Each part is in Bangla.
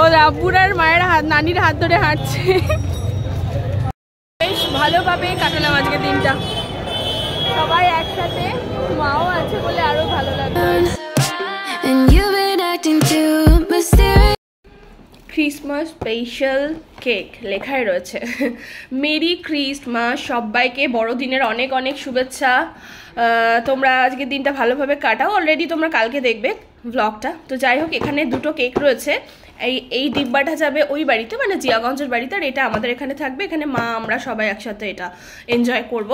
ও আব্বুর আর মায়ের হাত, নানির হাত ধরে হাঁটছে। বেশ ভালোভাবে কাটালাম আজকে দিনটা, সবাই একসাথে, মাও আছে বলে আরো ভালো লাগবে। ক্রিসমাস স্পেশাল কেক লেখাই রয়েছে, মেরি ক্রিসমাস, সবাইকে বড়দিনের অনেক অনেক শুভেচ্ছা। তোমরা আজকের দিনটা ভালোভাবে কাটাও, অলরেডি তোমরা কালকে দেখবে ব্লগটা। তো যাই হোক, এখানে দুটো কেক রয়েছে, এই ডিব্বাটা যাবে ওই বাড়িতে, মানে জিয়াগঞ্জের বাড়িতে, আর এটা আমাদের এখানে থাকবে। এখানে মা আমরা সবাই একসাথে এটা এনজয় করব।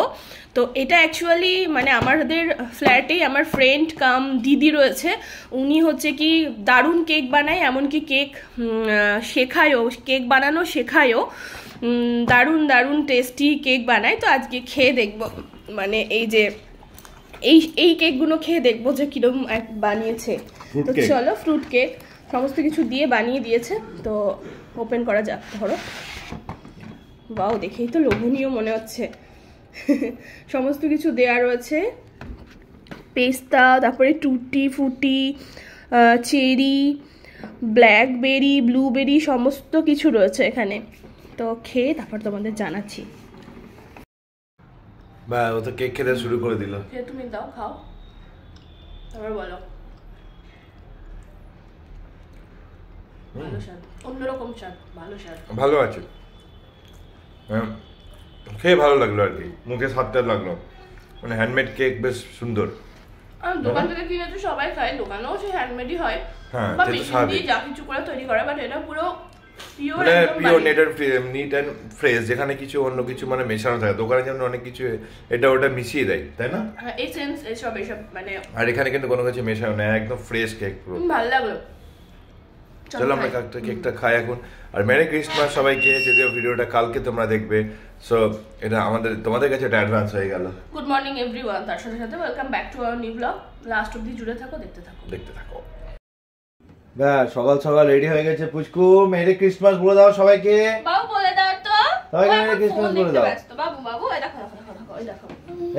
তো এটা অ্যাকচুয়ালি মানে আমাদের ফ্ল্যাটেই আমার ফ্রেন্ড কাম দিদি রয়েছে, উনি হচ্ছে কি দারুণ কেক বানায়, এমনকি কেক শেখায়ও, কেক বানানো শেখায়ও, দারুণ দারুণ টেস্টি কেক বানায়। তো আজকে খেয়ে দেখবো, মানে এই যে এই কেকগুলো খেয়ে দেখবো যে কিরকম বানিয়েছে। তো চলো, ফ্রুট কেক সমস্ত কিছু দিয়ে বানিয়ে দিয়েছে, তো ওপেন করা যাক। ধরো, বাও, দেখেই তো লোভনীয় মনে হচ্ছে। সমস্ত কিছু দেয়া রয়েছে, পেস্তা, তারপরে টুটি ফুটি, চেরি, ব্ল্যাকবেরি, ব্লুবেরি, সমস্ত কিছু রয়েছে এখানে। তো খেয়ে তারপর তোমাদের জানাচ্ছি। বা ও তো কেক খেতে শুরু করে দিল। তুমি দাও, খাও, তারপর বলো। ভালো স্বাদ, অন্যরকম স্বাদ, ভালো স্বাদ, ভালো আছে, খেয়ে ভালো লাগলো আর কি, মুখে স্বাদটা লাগলো, মানে হ্যান্ডমেড কেক বেশ সুন্দর। দোকান থেকে কিনে তো সবাই খায়, দোকানেও সে হ্যান্ডমেডই হয়, বা মেশিন দিয়ে যা কিছু করে তৈরি করে, বাট এটা পুরো পিওর নিট এন্ড ফ্রেশ, যেখানে কিছু অন্য কিছু মানে মেশানো থাকে। দোকানে যেমন অনেক কিছু এটা ওটা মিশিয়ে দেয়, তাই না? এসেন্স এসব মানে, আর এখানে কিন্তু কোনো কিছু মেশানো নেই, একদম ফ্রেশ কেক পুরো। ভালো লাগলো। চলো আমরা কেকটা খাই এখন। আর মেরি ক্রিসমাস সবাইকে, যদিও ভিডিওটা কালকে তোমরা দেখবে, সো এটা তোমাদের কাছে এটা অ্যাডভান্স হয়ে গেল। গুড মর্নিং এভরিওয়ান, তার সাথে সাথে welcome back to our new blog. Last অবধি জুড়ে থাকো, দেখতে থাকো। ব্যাস, সকাল সকাল রেডি হয়ে গেছে পুচকু। মেরি ক্রিসমাস বলে দাও সবাইকে। বাবু বলে দাও তো, সবাইকে মেরি ক্রিসমাস বলে দাও। বাবু এই দেখো, এই দেখো,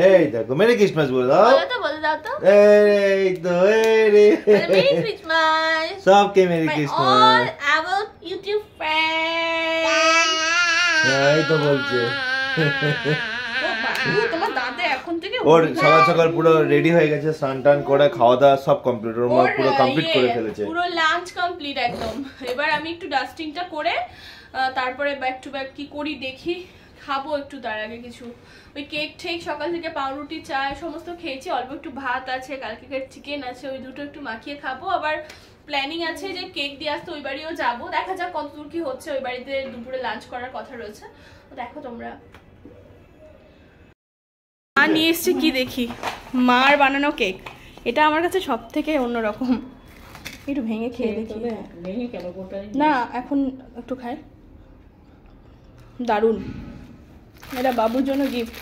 এই দেখো, মেরি ক্রিসমাস বলে দাও। বলে দাও তো। এই তো, মেরি ক্রিসমাস সবকে merry Christmas. All our YouTube friends. এই তো বলছে। তোমার দাদা এখন থেকে ওর সকাল সকাল পুরো রেডি হয়ে গেছে, স্নান টান করে খাওয়া দাওয়া সব কমপ্লিট, ওর মা পুরো কমপ্লিট করে ফেলেছে, পুরো লাঞ্চ কমপ্লিট একদম। এবার আমি একটু ডাস্টিংটা করে তারপরে ব্যাক টু ব্যাক কি করি দেখি, খাবো একটু তার আগে কিছু। ওই কেক ঠেক সকাল থেকে পাউরুটি চায় সমস্ত খেয়েছি, অল্প একটু ভাত আছে, কালকে চিকেন আছে, ওই দুটো একটু মাখিয়ে খাবো। আবার প্ল্যানিং আছে যে কেক দিয়ে আসতে ওই বাড়িও যাবো, দেখা যাক কতদূর কি হচ্ছে। ওই বাড়িতে দুপুরে লাঞ্চ করার কথা রয়েছে, দেখো তোমরা। মা নিয়ে এসছে কি দেখি, মার বানানো কেক। এটা আমার কাছে সব থেকে অন্যরকম, একটু ভেঙে খেয়ে দেখি। না এখন একটু খাই, দারুণ। এটা বাবুর জন্য গিফট,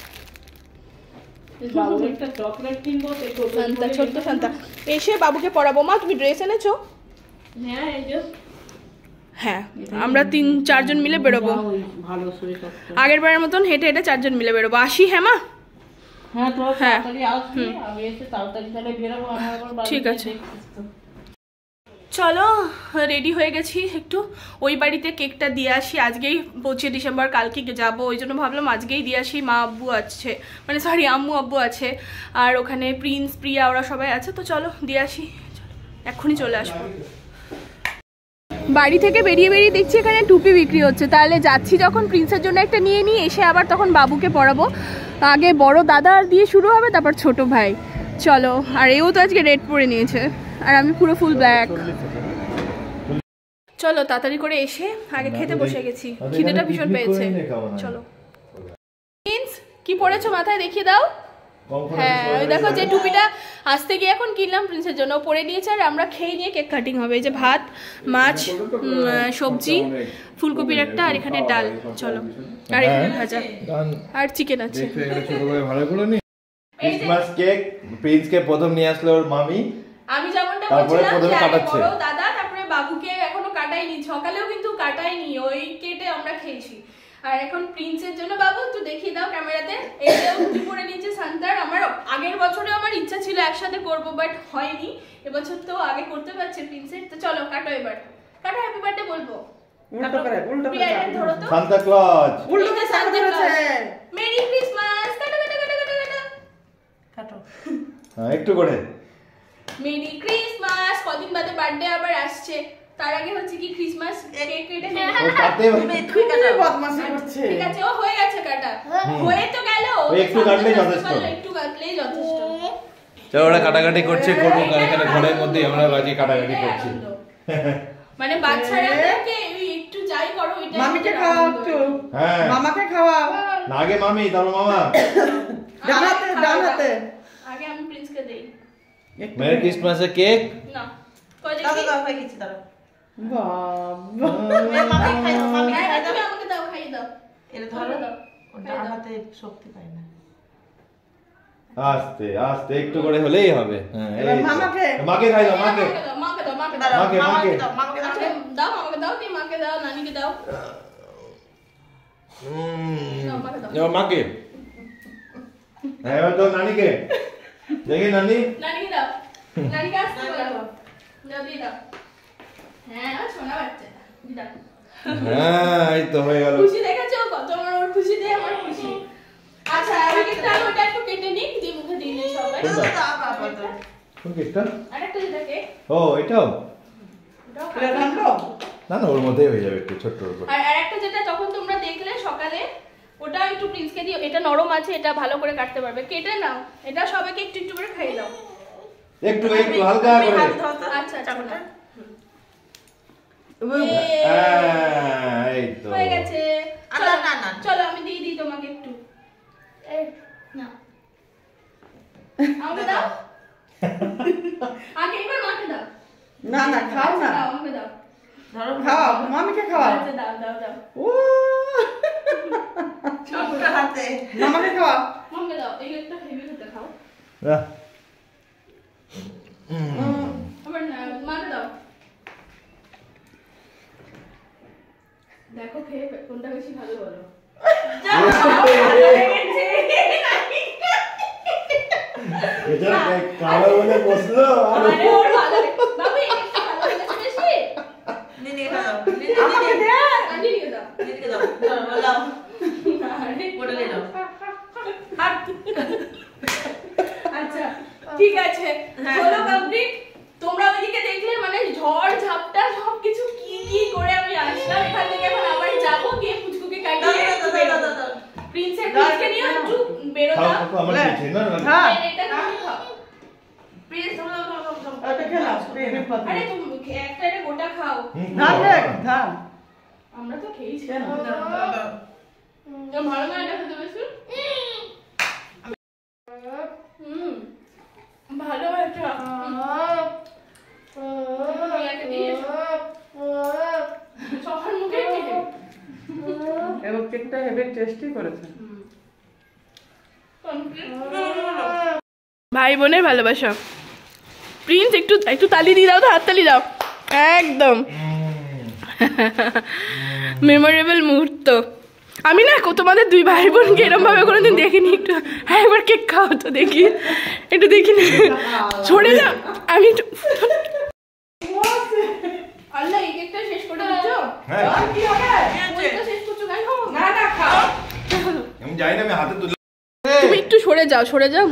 ছোট্ট শান্তা। এসে বাবুকে পড়াবো। মা তুমি ড্রেস এনেছো? হ্যাঁ, আমরা 3-4 জন মিলে বেরোবো, আগের বারের মতন হেঁটে হেঁটে 4 জন মিলে বেরোবো। আসি? হ্যাঁ মা, হ্যাঁ ঠিক আছে। চলো, রেডি হয়ে গেছি, একটু ওই বাড়িতে কেকটা দিয়ে আসি। আজকেই 25 ডিসেম্বর, কালকে যাবো, ওই জন্য ভাবলাম আজকেই দিয়ে আসি। মা আব্বু আছে, মানে সরি আম্মু আব্বু আছে, আর ওখানে প্রিন্স প্রিয়া ওরা সবাই আছে। তো চলো দিয়ে আসি, এক্ষুনি চলে আসবো। বাড়ি থেকে বেরিয়ে দেখছি এখানে টুপি বিক্রি হচ্ছে, তাহলে যাচ্ছি যখন প্রিন্সের জন্য একটা নিয়ে নিই, এসে আবার তখন বাবুকে পরাবো। আগে বড় দাদা দিয়ে শুরু হবে, তারপর ছোট ভাই। চলো, আর এও তো আজকে রেড পরে নিয়েছে, আর আমি পুরো ফুল ব্ল্যাক। চলো তাড়াতাড়ি করে এসে আগে খেতে বসে গেছি, খিদেটা ভীষণ পেয়েছে। চলো, প্রিন্স কি পরেছো মাথায় দেখিয়ে দাও। হ্যাঁ, ওই দেখো যে টুপিটা আসতে গিয়ে এখন কিনলাম প্রিন্সের জন্য, পরে নিয়েছে। আর আমরা খেয়ে নিয়ে কেক কাটিং হবে। এই যে ভাত, মাছ, সবজি, ফুলকপির একটা, আর এখানে ডাল। চলো, আর এখানে ভাজা, আর চিকেন আছে। ক্রিসমাস কেক প্রিন্সকে প্রথম নিয়ে আসলো ওর মামি, আমি যেমনটা বলছিলাম যে বড় দাদা, তারপরে বাবুকে এখনো কাটাইনি, সকালেও কিন্তু কাটাইনি, ওই কেটে আমরা খেয়েছি। আর এখন প্রিন্সের জন্য বাবু একটু দেখিয়ে দাও ক্যামেরাতে। এই যে উঠি পরে নিচে সান্তার। আমার আগের বছরে আমার ইচ্ছা ছিল একসাথে করব, বাট হয়নি। এবছর তো আগে করতে পারছে প্রিন্সেস। তো চলো কাটো এবার, কাটো, হ্যাপি বার্থডে বলবো। উল্টো করে প্রিয়া এটা ধরো তো, সান্তা ক্লজ উল্টো করে সান্তা করেছে। Merry Christmas. কাটো কাটো কাটো কাটো কাটো কাটো। হ্যাঁ একটু করে। Merry Christmas. কদিন বাদে বার্থডে আবার আসছে, তার আগে হচ্ছে কি ক্রিসমাস কেক কেটে নেব। ও কাটতে তুমি বদমাশি করছে। ঠিক আছে, ও হয়ে গেছে কাটা, হয়ে তো গেল। একটু কাটলেই যথেষ্ট। একটু কাটলেই যথেষ্ট। চলো ওরা কাটাকাটি করছে, করবো এখানে ঘরের মধ্যে আমরা বাকি কাটাকাটি করছি। মানে বাচ্চারা থেকে একটু যাই করো এটা। মামিকে খাওয়াও একটু। হ্যাঁ মামাকে খাওয়াও। না আগে মামি তারপর মামা। ডান হাতে, ডান হাতে। আগে আমি প্রিন্সকে দেই। মেরি ক্রিসমাসের কেক। না কই দাও দেখি। দাও হয়ে গেছে দাও। বাবা। মামি খাই দাও, মামি খাই দাও। তুমি আমাকে দাও, খাইয়ে দাও। এটা ধরো দাও। ডান হাতে শক্তি পায় না। আস্তে আস্তে একটু করে হলেই হবে। হ্যাঁ এবার মামাকে। মাকে খাই দাও মাকে। মাকে দাও, মাকে দাঁড়াও, দাও। মাকে, মামাকে মাকে। দাও, মামাকে দাও। আচ্ছা, দাও মাকে দাও, তুমি মাকে দাও, নানিকে দাও। দাও মাকে দাও। এবার মাকে। হ্যাঁ এবার তো নানিকে। দেখি নানি। নানিকে দাও। নানিকে আসতে বলো। দাও দিয়ে দাও। হ্যাঁ সোনা বাচ্চা। দিয়ে দাও। হ্যাঁ এই তো হয়ে গেল। খুশি দেখেছো কত আমার, ওর খুশি দিয়ে আমার খুশি। আচ্ছা আমি কিন্তু ওটা একটু কেটে নিই, দিয়ে মুখে দিয়ে দিই সবাই। কোনটা? দাও বাবা দাও। কোন কেকটা? আরেকটা যেটা কেক, ও এটাও? ওটাও এটা কাটো। ঢাকলো? না না ওর মধ্যেই হয়ে যাবে একটু ছোট্ট উপর। আর আরেকটা যেটা তখন তোমরা দেখলে সকালে, ওটা একটু প্রিন্সকে দিও। এটা নরম আছে, এটা ভালো করে কাটতে পারবে, কেটে নাও। এটা সবাইকে একটু একটু করে খাইয়ে দাও। একটু একটু হালকা তুমি করে। হাত ধরো তো। আচ্ছা আচ্ছা চাকুটা। হ্যাঁ এই তো। হয়ে গেছে। না, চলো না, না। চলো আমি দিয়ে দিই তোমাকে একটু। এই না আমাকে দাও। আগে এবার মাকে দাও। না না খাও না। দাও আমাকে দাও। ধরো খাওয়াও, মামিকে খাওয়াও। আচ্ছা, দাও দাও দাও। ও ছোট্ট হাতে। মামাকে খাওয়াও। মাকে দাও, এই একটা হেভি খেতে খাও। আহ, আবার না মাকে দাও। দেখো খেয়ে কোনটা বেশি ভালো বলো। এটা কালো বলে বসলো আর আরে ওর ভালো লাগে। বাবু এই একটা ভালো লেগেছে বেশি। নিয়ে খাও। আমাকে দে। আনি নিয়ে দাও। নিয়ে দাও। ধরো বলাও। আরে ওটা নিয়ে নাও। হাত। আচ্ছা ঠিক আছে, হলো কমপ্লিট। তোমরা ওইদিকে দেখলে মানে ঝড় ঝাপটা সবকিছু কি কি করে আমি আসলাম এখান থেকে। এখন আবার যাবো, গিয়ে পুচকুকে কাটিয়ে একটু বেরোবো। প্রিন্সের প্রিন্সকে নিয়ে একটু বেরো খাও দাও। খাও আমার দিচ্ছে না না হ্যাঁ। এটা তুমি খাও। প্লিজ ধরো ধরো। ওটা খেলাও। আরে তুমি একটা এটা গোটা খাও। ধান দেখ, ধান। আমরা তো খেয়েছি। কেন? ভালো না এটা খেতে বেশি? ভালো এটা। প্রিয়াকে দিয়েছো? সবার মুখে খেয়ে। এবং কেকটা হেভি টেস্টি করেছে। ভাই বোনের ভালোবাসা। প্রিন্স একটু একটু তালি দিয়ে দাও তো, হাত তালি দাও। একদম মেমোরেবল মুহূর্ত। আমি না তোমাদের দুই ভাই বোনকে এরকম ভাবে কোনোদিন দেখিনি। একটু হ্যাঁ একবার কেক খাও তো দেখি, একটু দেখি না। ছড়ে যাও। আমি একটু আল্লাহ এই কেকটা শেষ করে দিচ্ছ? হ্যাঁ। আর কি হবে? ওইটা শেষ করছো কেন? না না খাও। আমি জানি না আমি হাতে তুলে তুমি একটু সরে যাও, সরে যাও।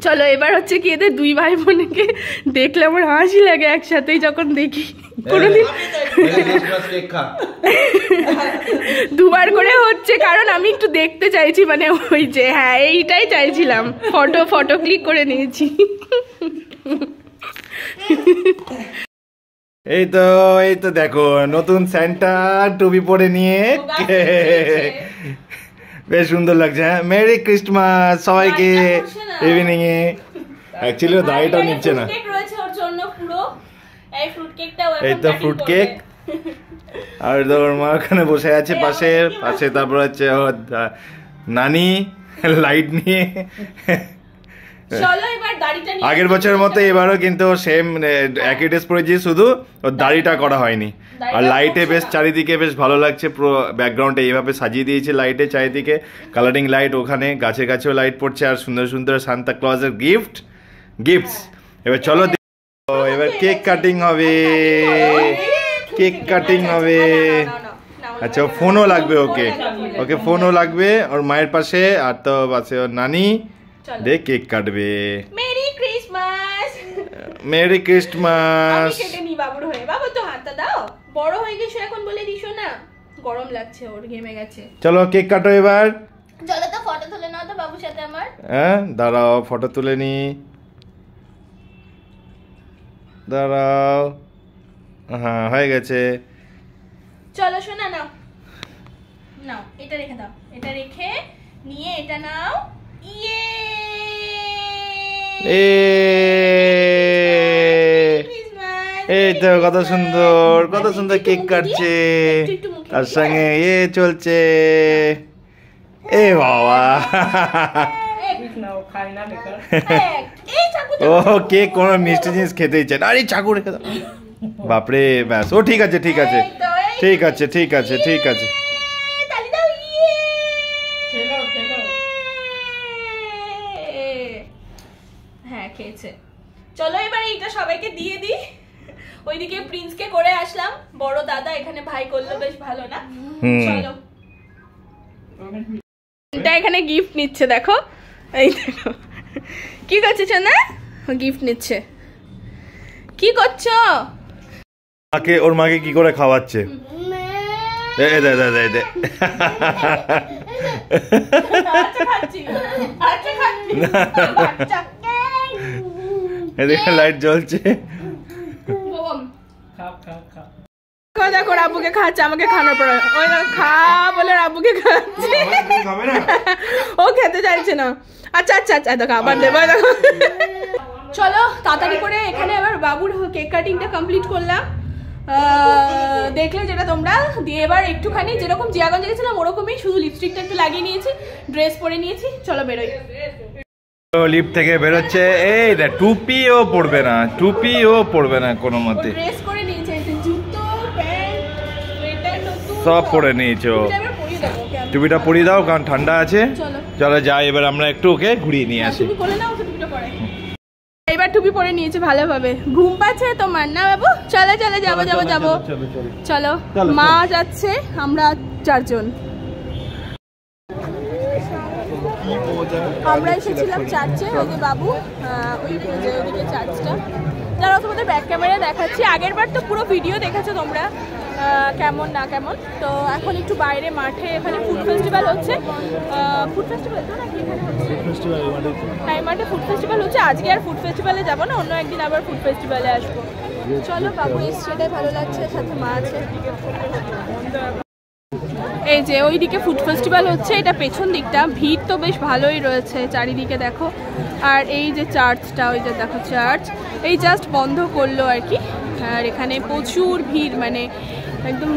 চলো এবার হচ্ছে কি এদের দুই ভাই বোনকে দেখলে আমার হাসি লাগে একসাথেই যখন দেখি। কোনোদিন মেরি ক্রিসমাস কেক খা। দুবার করে হচ্ছে, কারণ আমি একটু দেখতে চাইছি, মানে ওই যে হ্যাঁ এইটাই চাইছিলাম। ফটো ক্লিক করে নিয়েছি। এই তো দেখো নতুন স্যান্টা টুপি পরে নিয়ে বেশ সুন্দর লাগছে। হ্যাঁ মেরি ক্রিসমাস সবাইকে ইভিনিং এ। অ্যাকচুয়ালি দাড়িটা নিচ্ছে না। কেক রয়েছে ওর জন্য পুরো। এই ফ্রুট কেকটাও এখন এই তো ফ্রুট কেক। আর ওর মা ওখানে বসে আছে পাশে পাশে। তারপর হচ্ছে ওর নানি লাইট নিয়ে। চলো এবার দাড়িটা নিয়ে আগের বছরের মতো এবারও কিন্তু সেম একই ড্রেস পরেছি, শুধু ওর দাড়িটা করা হয়নি। আর লাইটে বেশ চারিদিকে বেশ ভালো লাগছে। পুরো ব্যাকগ্রাউন্ডে এইভাবে সাজিয়ে দিয়েছে লাইটে চারিদিকে, কালারিং লাইট। ওখানে গাছে গাছেও লাইট পড়ছে আর সুন্দর সুন্দর সান্তা ক্লজের গিফটস। এবার চলো এবার কেক কাটিং হবে, কেক কাটিং হবে। আচ্ছা ফোনও লাগবে ওকে, ওকে ফোনও লাগবে ওর মায়ের পাশে, আর তো পাশে ওর নানি দে কেক কাটবে। Merry Christmas, merry Christmas. আমি কেটে নি বাবুর হয়ে। বাবু তো হাতটা দাও, বড় হয়ে গেছে এখন বলে দিছো না, গরম লাগছে ওর, ঘেমে গেছে। চলো কেক কাটো এবার। চলো তো ফটো তুলে নাও তো বাবুর সাথে আমার। হ্যাঁ দাঁড়াও ফটো তুলে নি, দাঁড়াও। হ্যাঁ হয়ে গেছে। চলো শোনা নাও, নাও এটা রেখে দাও, এটা রেখে নিয়ে এটা নাও। ইয়ে এই তো কত সুন্দর, কত সুন্দর কেক কাটছে, তার সঙ্গে এ চলছে। এ বাবা ও কেক কোনো মিষ্টি জিনিস খেতে ইচ্ছে না, আরে চাকু রেখে দাও। বাপরে ব্যাস, ও ঠিক আছে ঠিক আছে ঠিক আছে ঠিক আছে ঠিক আছে। হ্যাঁ খেয়েছে। চলো এবার এইটা সবাইকে দিয়ে দিই। ওইদিকে প্রিন্সকে করে আসলাম, বড় দাদা এখানে ভাই করলো, বেশ ভালো না? চলো এটা এখানে গিফট নিচ্ছে, দেখো এই দেখো কি করছে না, গিফট নিচ্ছে। কি করছো? মাকে, ওর মাকে কি করে খাওয়াচ্ছে, দে দে দে দে দে। এদিকে লাইট জ্বলছে। দেখো রাব্বুকে খাচ্ছে, আমাকে খাওয়ানোর পরে ওই খা বলে রাব্বুকে খাচ্ছে, ও খেতে চাইছে না। আচ্ছা আচ্ছা আচ্ছা দেখো আবার দেবো, দেখো। চলো তাড়াতাড়ি করে এখানে এবার বাবুর কেক কাটিংটা কমপ্লিট করলাম, দেখলে যেটা তোমরা। দিয়ে এবার একটুখানি যেরকম জিয়াগঞ্জে গেছিলাম ওরকমই, শুধু লিপস্টিকটা একটু লাগিয়ে নিয়েছি, ড্রেস পরে নিয়েছি। চলো বেরোই। লিফট থেকে বেরোচ্ছে, এই দেখ টুপিও পরবে না, টুপিও পরবে না কোনো মতে, ড্রেস করে নিয়েছে, জুতো প্যান্ট সোয়েটার নতুন সব পরে নিয়েছো। টুপিটা পরিয়ে দাও কারণ ঠান্ডা আছে। চলো যাই এবার আমরা একটু ওকে ঘুরিয়ে নিয়ে আসি। এবার টুপি পরে নিয়েছে ভালোভাবে, ঘুম পাচ্ছে তোমার না বাবু? চলো চলো যাবো যাবো যাবো, চলো। মা যাচ্ছে, আমরা চারজন। আমরা এসেছিলাম চার্চে, ওই যে বাবু ওইদিকে চার্চটা, যারা তোমাদের ব্যাক ক্যামেরা দেখাচ্ছি। আগের বার তো পুরো ভিডিও দেখেছো তোমরা কেমন না কেমন। তো এখন একটু বাইরে মাঠে, এখানে ফুড ফেস্টিভ্যাল হচ্ছে, ফুড ফেস্টিভ্যাল তো নাকি এখানে হচ্ছে? হ্যাঁ মাঠে ফুড ফেস্টিভ্যাল হচ্ছে। আজকে আর ফুড ফেস্টিভ্যালে যাবো না, অন্য একদিন আবার ফুড ফেস্টিভ্যালে আসবো। চলো বাবু এসছে, সেটাই ভালো লাগছে, সাথে মা আছে। এই যে ওইদিকে ফুড ফেস্টিভ্যাল হচ্ছে, এটা পেছন দিকটা, ভিড় তো বেশ ভালোই রয়েছে চারিদিকে দেখো। আর এই যে চার্চটা, ওই যে দেখো চার্চ, এই জাস্ট বন্ধ করলো আর কি। আর এখানে প্রচুর ভিড়, মানে একদম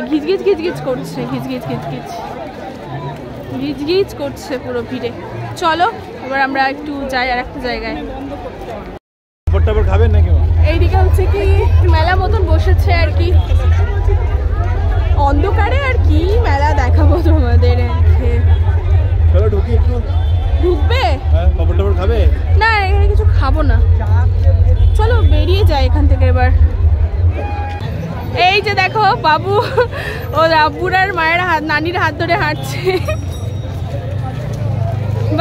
ঘিচঘিচ ঘিচঘিচ করছে, ঘিচঘিচ ঘিচঘিচ ঘিচঘিচ করছে পুরো ভিড়ে। চলো এবার আমরা একটু যাই আর একটা জায়গায়। এইদিকে হচ্ছে কি মেলা মতন বসেছে আর কি, অন্ধকারে আর কি মেলা দেখাবো তোমাদের। ঢুকবে না, এখানে কিছু খাবো না, চলো বেরিয়ে যাই এখান থেকে এবার। এই যে দেখো বাবু ও রাব্বুর আর মায়ের হাত, নানির হাত ধরে হাঁটছে।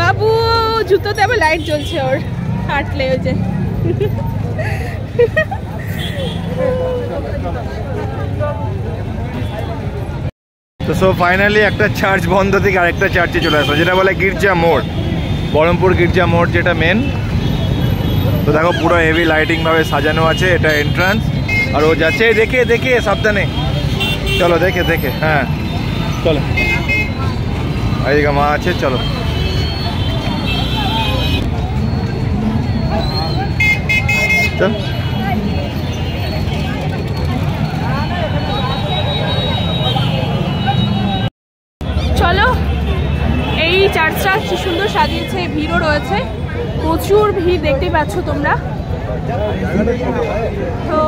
বাবু জুতোতে আবার লাইট জ্বলছে ওর, হাঁটলে ওই যে। তো সো ফাইনালি একটা চার্চ বন্ধ থেকে আরেকটা চার্চে চলে আসলো, যেটা বলে গির্জা মোড়, বহরমপুর গির্জা মোড় যেটা মেন। তো দেখো পুরো হেভি লাইটিং ভাবে সাজানো আছে, এটা এন্ট্রান্স। আর ও যাচ্ছে, দেখে দেখে সাবধানে, চলো দেখে দেখে। হ্যাঁ চলো, এইদিকে মা আছে, চলো। চল চলো, এই চার্চটা কি সুন্দর সাজিয়েছে, ভিড়ও রয়েছে, প্রচুর ভিড় দেখতেই পাচ্ছ তোমরা। তো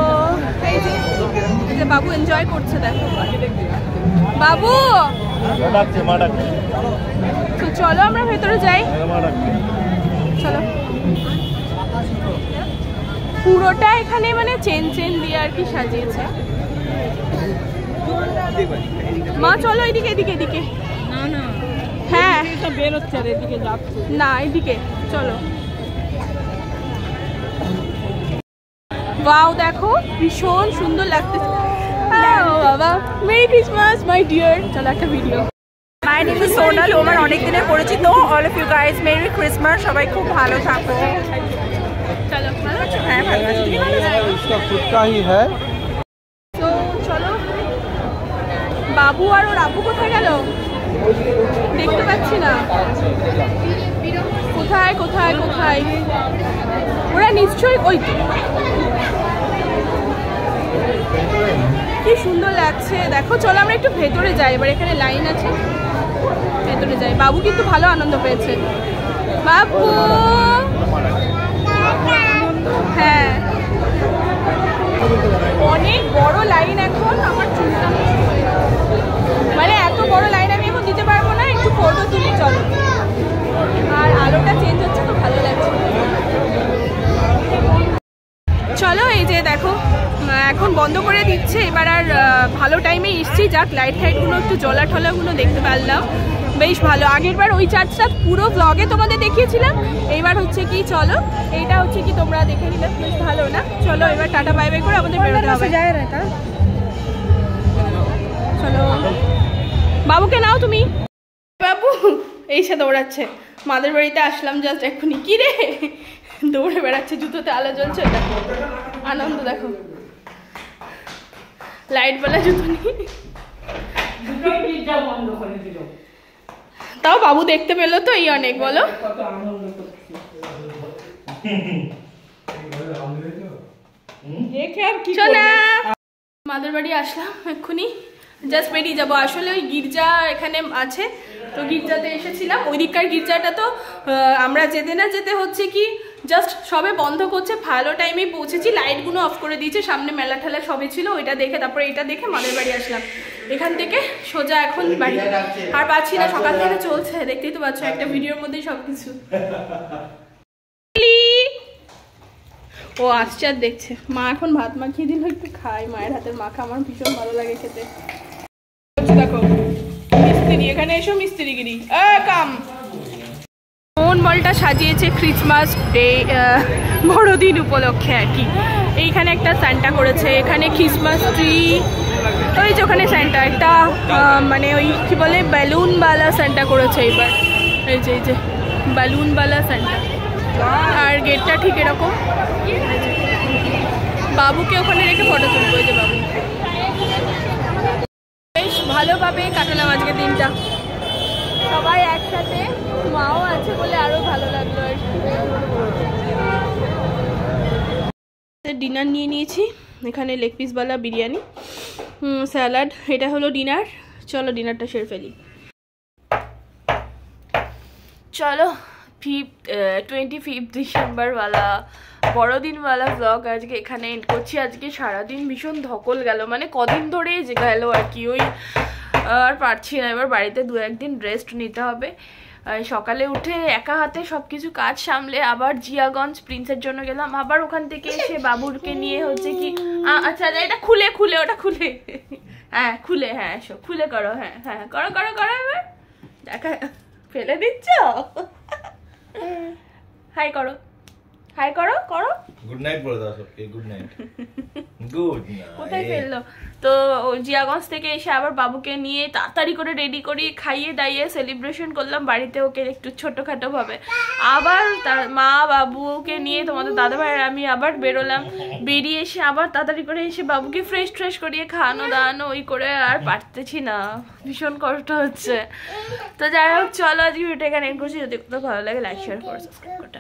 এই যে বাবু এনজয় করছে, দেখো বাবু। তো চলো আমরা ভেতরে যাই, চলো। পুরোটা এখানে মানে চেন চেন দিয়ে আর কি সাজিয়েছে। মা চলো এদিকে এদিকে এদিকে। না না, হ্যাঁ এটা বের হচ্ছে আর এদিকে যাচ্ছে না, এদিকে চলো। ওয়াও দেখো ভীষণ সুন্দর লাগতেছে। বাবা মেরি ক্রিসমাস মাই ডিয়ার। চলো একটা video. My name is Sonal, আমার অনেক দিনের পরিচিত। All of you guys merry Christmas, সবাই খুব ভালো থাকো। চলো ভালো আছো? হ্যাঁ ভালো আছি। इसका खुद का ही है। তো চলো। বাবু আর ওর আব্বু কোথায় গেল? দেখতে পাচ্ছি না। কোথায় কোথায় কোথায়? ওরা নিশ্চয়ই ওই তো। কি সুন্দর লাগছে দেখো। চলো আমরা একটু ভেতরে যাই, এবার এখানে লাইন আছে, ভেতরে যাই। বাবু কিন্তু ভালো আনন্দ পেয়েছে। বাবু হ্যাঁ, অনেক বড় লাইন এখন। আমার চুলটা মানে এত বড় লাইন আমি এখন দিতে পারবো না, একটু ফটো তুলি চলো। আর আলোটা চেঞ্জ হচ্ছে তো ভালো লাগছে। চলো এই যে দেখো এখন বন্ধ করে দিচ্ছে। এবার আর ভালো টাইমে এসছি, যাক লাইট ফাইটগুলো একটু জলা ঠলাগুলো দেখতে পারলাম, বেশ ভালো। আগের বার ওই চার্চটা পুরো ব্লগে তোমাদের দেখিয়েছিলাম, এইবার হচ্ছে কি চলো এইটা হচ্ছে কি তোমরা দেখে নিলে, বেশ ভালো না? চলো এবার টাটা বাই বাই করে আমাদের বেরোতে হবে। চলো বাবুকে নাও তুমি। বাবু এই সে দৌড়াচ্ছে। মাদের বাড়িতে আসলাম জাস্ট এক্ষুনি। কি রে দৌড়ে বেড়াচ্ছে, জুতোতে আলো জ্বলছে। দেখো আনন্দ দেখো, লাইট বেলা জুতো নেই, বন্ধ করে দিল। তাও বাবু দেখতে পেলো তো এই অনেক। বলো কত আনন্দ করছে। দেখে আর কি শোনা। করবে? মাদের বাড়ি আসলাম এক্ষুনি, জাস্ট বেরিয়ে যাবো। আসলে ওই গির্জা এখানে আছে তো গির্জাতে এসেছিলাম। ওই দিককার গির্জাটা তো আমরা যেতে না যেতে হচ্ছে কি জাস্ট সবে বন্ধ করছে, ভালো টাইমে পৌঁছেছি। লাইটগুলো অফ করে দিয়েছে, সামনে মেলা ঠেলা সবে ছিল, ওইটা দেখে তারপরে এটা দেখে মাদের বাড়ি আসলাম। এখান থেকে সোজা এখন বাড়ি। আর পাচ্ছি না, সকাল থেকে চলছে, দেখতেই তো পাচ্ছ একটা ভিডিওর মধ্যেই সবকিছু। ও আসছে আর দেখছে। মা এখন ভাত মাখিয়ে দিল, একটু খাই। মায়ের হাতের মাখা আমার ভীষণ ভালো লাগে খেতে। দেখো মিস্ত্রি, এখানে এসো মিস্ত্রিগিরি কাম। কোন মলটা সাজিয়েছে ক্রিসমাস ডে বড়দিন উপলক্ষে আর কি। এইখানে একটা সান্টা করেছে, এখানে ক্রিসমাস ট্রি, ওই যে ওখানে সান্টা একটা মানে ওই কি বলে বেলুনওয়ালা সান্টা করেছে এবার। এই যে বেলুনওয়ালা সান্টা। আর গেটটা ঠিক এরকম। বাবুকে ওখানে রেখে ফটো তুলবো। এই যে বাবু। বেশ ভালোভাবে কাটালাম আজকে দিনটা, সবাই একসাথে। মাও আছে বলে আরো ভালো লাগলো আর কি। ডিনার নিয়ে নিয়েছি, এখানে লেগ পিসওয়ালা বিরিয়ানি, স্যালাড, এটা হলো ডিনার। চলো ডিনারটা সেরে ফেলি। চলো 25 ডিসেম্বরওয়ালা বড়দিনওয়ালা ব্লগ আজকে এখানে এন্ড করছি। আজকে সারাদিন ভীষণ ধকল গেল, মানে কদিন ধরে যে গেল আর কি। ওই আর পারছি না, এবার বাড়িতে 2-1 দিন রেস্ট নিতে হবে। সকালে উঠে একা হাতে সব কিছু কাজ সামলে আবার জিয়াগঞ্জ প্রিন্সের জন্য গেলাম। আবার ওখান থেকে এসে বাবুরকে নিয়ে হচ্ছে কি আচ্ছা এটা খুলে ওটা খুলে, হ্যাঁ খুলে, হ্যাঁ এসো খুলে করো, হ্যাঁ হ্যাঁ করো করো করো। এবার দেখা ফেলে দিচ্ছ। হাই করো, হাই করো করো। গুড নাইট বলে দাও সবকে। Good night. Good night. কোথায় ফেললো? তো জিয়াগঞ্জ থেকে এসে আবার বাবুকে নিয়ে তাড়াতাড়ি করে রেডি করি, খাইয়ে দাইয়ে সেলিব্রেশন করলাম বাড়িতে ওকে একটু ছোটখাটো ভাবে। আবার তার মা বাবুকে নিয়ে তোমাদের দাদা ভাই আর আমি আবার বেরোলাম। বেরিয়ে এসে আবার তাড়াতাড়ি করে এসে বাবুকে ফ্রেশ করিয়ে খাওয়ানো দাওয়ানো ওই করে আর পারতেছি না, ভীষণ কষ্ট হচ্ছে। তো যাই হোক চলো আজকে ভিডিওটা এখানে এন্ড করছি। যদি কোথাও ভালো লাগে লাইক শেয়ার করো, সাবস্ক্রাইব করতে।